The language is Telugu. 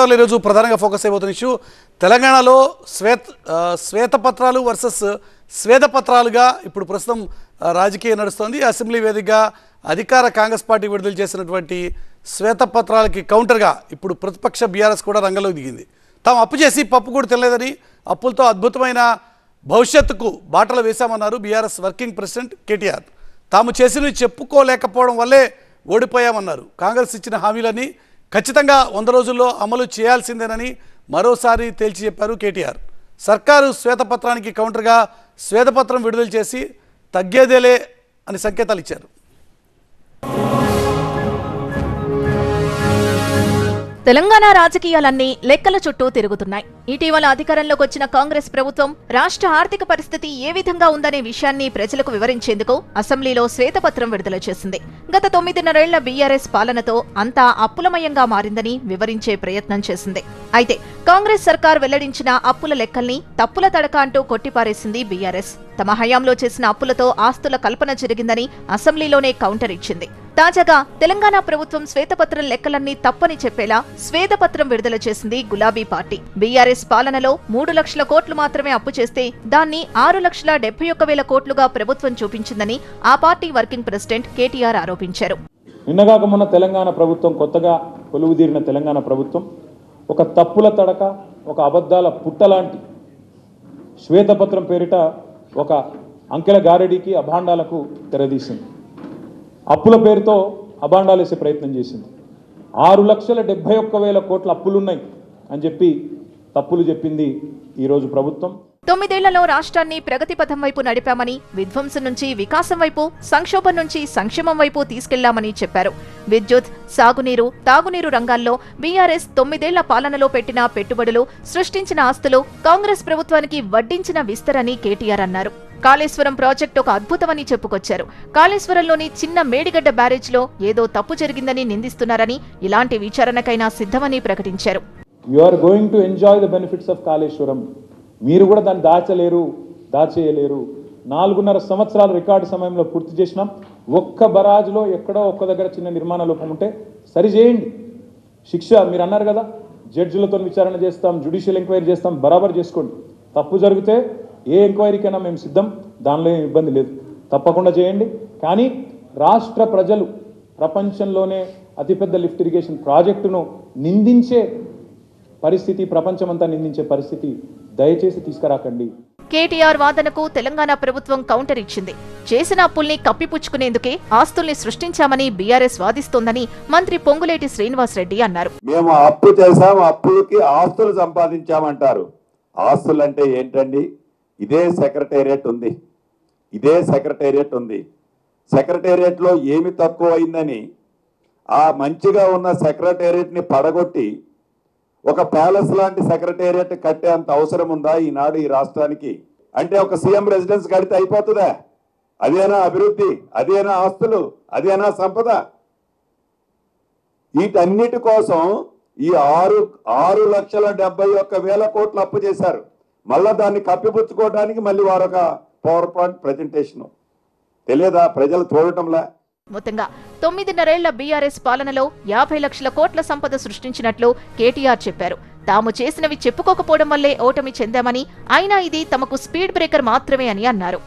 అవర్ ఈరోజు ప్రధానంగా ఫోకస్ అయిపోతున్న ఇష్యూ తెలంగాణలో శ్వేతపత్రాలు వర్సెస్ స్వేదపత్రాలుగా ఇప్పుడు ప్రస్తుతం రాజకీయం నడుస్తోంది. అసెంబ్లీ వేదికగా అధికార కాంగ్రెస్ పార్టీ విడుదల చేసినటువంటి శ్వేతపత్రాలకి కౌంటర్గా ఇప్పుడు ప్రతిపక్ష బీఆర్ఎస్ కూడా రంగంలోకి దిగింది. తాము అప్పు చేసి పప్పు కూడా తినలేదని, అప్పులతో అద్భుతమైన భవిష్యత్తుకు బాటలు వేశామన్నారు బీఆర్ఎస్ వర్కింగ్ ప్రెసిడెంట్ కేటీఆర్. తాము చేసినవి చెప్పుకోలేకపోవడం వల్లే ఓడిపోయామన్నారు. కాంగ్రెస్ ఇచ్చిన హామీలని ఖచ్చితంగా 100 రోజుల్లో అమలు చేయాల్సిందేనని మరోసారి తేల్చి చెప్పారు కేటీఆర్. సర్కారు శ్వేతపత్రానికి కౌంటర్గా శ్వేతపత్రం విడుదల చేసి తగ్గేదేలే అని సంకేతాలు ఇచ్చారు. తెలంగాణ రాజకీయాలన్నీ లెక్కల చుట్టూ తిరుగుతున్నాయి. ఇటీవల అధికారంలోకి వచ్చిన కాంగ్రెస్ ప్రభుత్వం రాష్ట్ర ఆర్థిక పరిస్థితి ఏ విధంగా ఉందనే విషయాన్ని ప్రజలకు వివరించేందుకు అసెంబ్లీలో శ్వేతపత్రం విడుదల చేసింది. గత 9.5 ఏళ్ల బీఆర్ఎస్ పాలనతో అంతా అప్పులమయంగా మారిందని వివరించే ప్రయత్నం చేసింది. అయితే కాంగ్రెస్ సర్కార్ వెల్లడించిన అప్పుల లెక్కల్ని తప్పుల తడక అంటూ కొట్టిపారేసింది బీఆర్ఎస్. తమ హయాంలో చేసిన అప్పులతో ఆస్తుల కల్పన జరిగిందని అసెంబ్లీలోనే కౌంటర్ ఇచ్చింది. తాజాగా తెలంగాణ ప్రభుత్వం శ్వేతపత్రం లెక్కలన్నీ తప్పని చెప్పేలా శ్వేతపత్రం విడుదల చేసింది గులాబీ పార్టీ. బీఆర్ఎస్ పాలనలో 3 లక్షల కోట్లు మాత్రమే అప్పు చేస్తే దాన్ని 6,71,000 కోట్లుగా ప్రభుత్వం చూపించిందని ఆ పార్టీ వర్కింగ్ ప్రెసిడెంట్ కేటీఆర్ ఆరోపించారు. నిన్నగాక మొన్న తెలంగాణ ప్రభుత్వం, కొత్తగా కొలువుదీరిన తెలంగాణ ప్రభుత్వం ఒక తప్పుల తడక, ఒక అబద్ధాల పుట్టలాంటి శ్వేతపత్రం పేరిట ఒక అంకెల గారడీకి, అభాండాలకు తెరదీసింది. అప్పుల పేరుతో అభాండాలేసే ప్రయత్నం చేసింది. 6,71,000 కోట్ల అప్పులున్నాయి అని చెప్పి తప్పులు చెప్పింది ఈరోజు ప్రభుత్వం. 9 ఏళ్లలో రాష్ట్రాన్ని ప్రగతి పథం వైపు నడిపామని, విధ్వంసం నుంచి వికాసం వైపు, సంక్షోభం నుంచి సంక్షేమం వైపు తీసుకెళ్లామని చెప్పారు. విద్యుత్, సాగునీరు, తాగునీరు రంగాల్లో బీఆర్ఎస్ 9 ఏళ్ల పాలనలో పెట్టిన పెట్టుబడులు, సృష్టించిన ఆస్తులు కాంగ్రెస్ ప్రభుత్వానికి వడ్డించిన విస్తరని కేటీఆర్ అన్నారు. కాళేశ్వరం ప్రాజెక్టు ఒక అద్భుతమని చెప్పుకొచ్చారు. కాళేశ్వరంలోని చిన్న మేడిగడ్డ బ్యారేజ్లో ఏదో తప్పు జరిగిందని నిందిస్తున్నారని, ఇలాంటి విచారణకైనా సిద్ధమని ప్రకటించారు. You are going to enjoy the benefits of Kaleshwaram. మీరు కూడా దాన్ని దాచేయలేరు. 4.5 సంవత్సరాల రికార్డు సమయంలో పూర్తి చేసినాం. ఒక్క బరాజ్లో ఎక్కడో ఒక్క దగ్గర చిన్న నిర్మాణ లోపం ఉంటే సరిచేయండి. శిక్ష మీరు అన్నారు కదా, జడ్జిలతో విచారణ చేస్తాం, జ్యుడిషియల్ ఎంక్వైరీ చేస్తాం, బరాబర్ చేసుకోండి. తప్పు జరిగితే ఏ ఎంక్వైరీకైనా మేము సిద్ధం, దానిలో ఏం ఇబ్బంది లేదు, తప్పకుండా చేయండి. కానీ రాష్ట్ర ప్రజలు ప్రపంచంలోనే అతిపెద్ద లిఫ్ట్ ఇరిగేషన్ ప్రాజెక్టును నిందించే పరిస్థితి, ప్రపంచమంతా నిందించే పరిస్థితి దయచేసి తీసుకురాకండి. కేటీఆర్ వాదనకు తెలంగాణ ప్రభుత్వం కౌంటర్ ఇచ్చింది. చేసిన అప్పుల్ని కప్పిపుచ్చుకునేందుకే ఆస్తుల్ని సృష్టించామని బీఆర్ఎస్ వాదిస్తోందని మంత్రి పొంగులేటి శ్రీనివాసరెడ్డి అన్నారు. మేము అప్పు చేశాం, అప్పులకి ఆస్తులు సంపాదించామంటారు. ఆస్తులంటే ఏంటండి? ఇదే సెక్రటేరియట్ ఉంది. సెక్రటేరియట్లో ఏమి తక్కువ అయిందని ఆ మంచిగా ఉన్న సెక్రటేరియట్ని పడగొట్టి ఒక ప్యాలెస్ లాంటి సెక్రటేరియట్ కట్టే అంత అవసరం ఉందా ఈనాడు ఈ రాష్ట్రానికి? అంటే ఒక సీఎం రెసిడెన్స్ కడితే అయిపోతుందా? అదేనా అభివృద్ధి? అదేనా ఆస్తులు? అదేనా సంపద? వీటన్నిటి కోసం ఈ 6,71,000 కోట్లు అప్పు చేశారు. మళ్ళా దాన్ని కప్పిపుచ్చుకోవడానికి మళ్ళీ వారొక పవర్ పాయింట్ ప్రజెంటేషన్. తెలియదా ప్రజలు చూడటంలా? మొత్తంగా 9.5 ఏళ్ల బీఆర్ఎస్ పాలనలో 50 లక్షల కోట్ల సంపద సృష్టించినట్లు కేటీఆర్ చెప్పారు. తాము చేసినవి చెప్పుకోకపోవడం వల్లే ఓటమి చెందామని, అయినా ఇది తమకు స్పీడ్ బ్రేకర్ మాత్రమే అని అన్నారు.